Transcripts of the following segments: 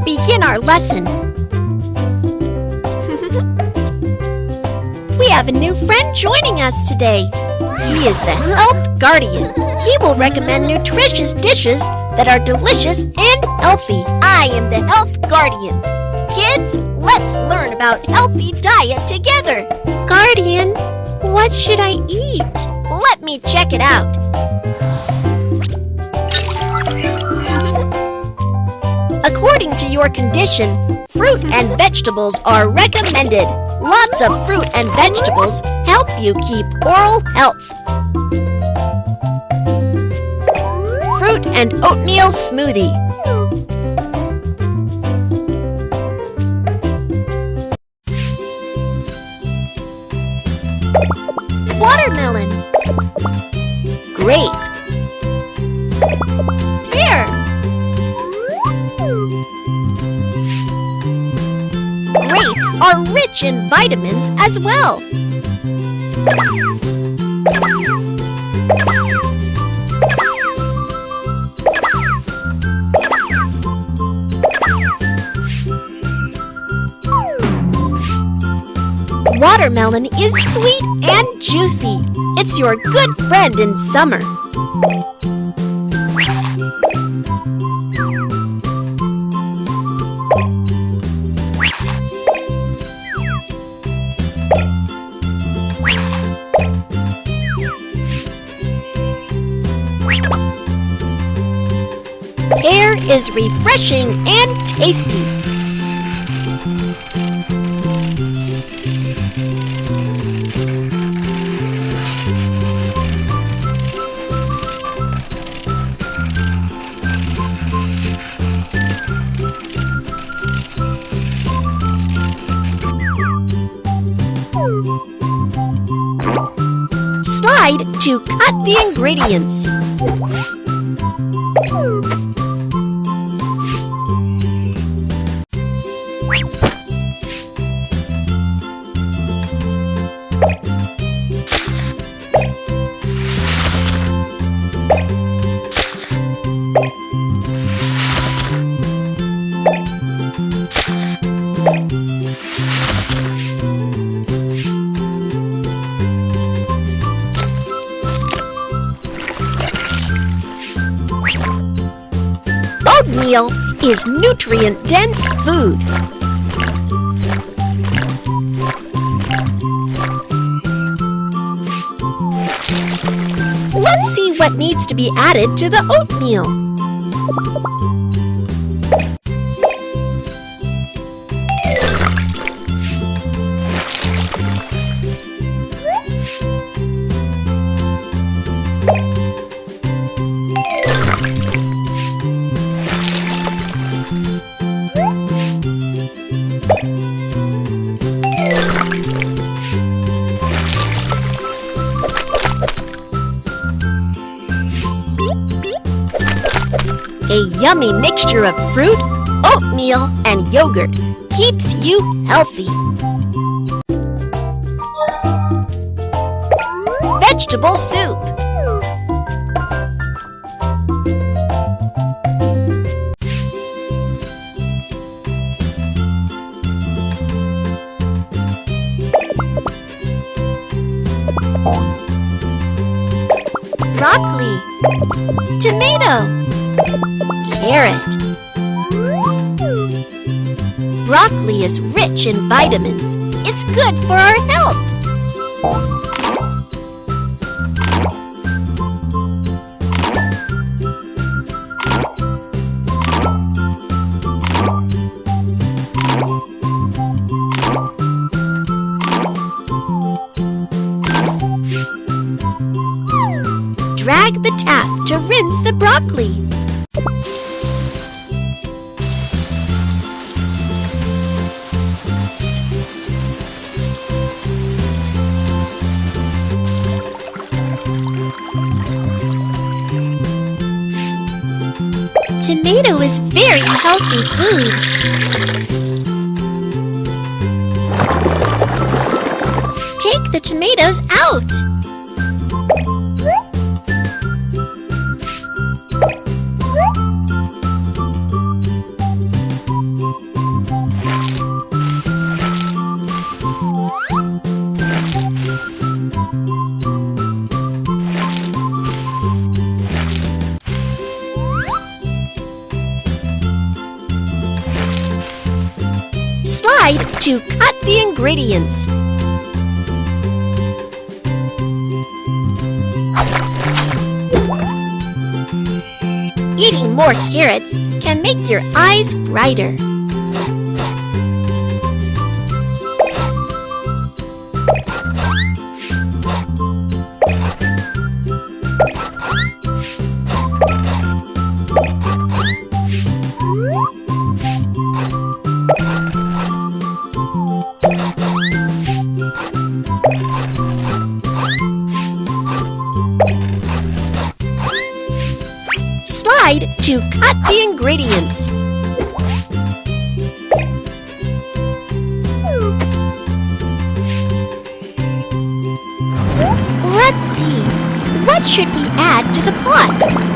Let's begin our lesson. We have a new friend joining us today. He is the health guardian. He will recommend nutritious dishes that are delicious and healthy. I am the health guardian. Kids, let's learn about healthy diet together. Guardian, what should I eat? Let me check it out. According to your condition, fruit and vegetables are recommended. Lots of fruit and vegetables help you keep oral health. Fruit and oatmeal smoothie. Watermelon. Grape. Pear. Grapes are rich in vitamins as well. Watermelon is sweet and juicy. It's your good friend in summer. Pear is refreshing and tasty. Slide to cut the ingredients. Oatmeal is nutrient-dense food. Let's see what needs to be added to the oatmeal. A yummy mixture of fruit, oatmeal, and yogurt keeps you healthy. Vegetable soup. Broccoli. Tomato. Carrot. Broccoli is rich in vitamins. It's good for our health. Drag the tap to rinse the broccoli. Tomato is very healthy food. Take the tomatoes out. Slide to cut the ingredients. Eating more carrots can make your eyes brighter. Slide to cut the ingredients. Let's see. What should we add to the pot?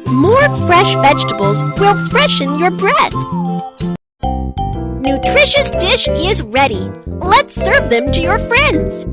More fresh vegetables will freshen your breath. Nutritious dish is ready. Let's serve them to your friends.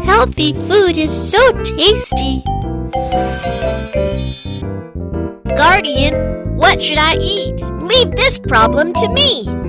Healthy food is so tasty. Guardian, what should I eat? Leave this problem to me.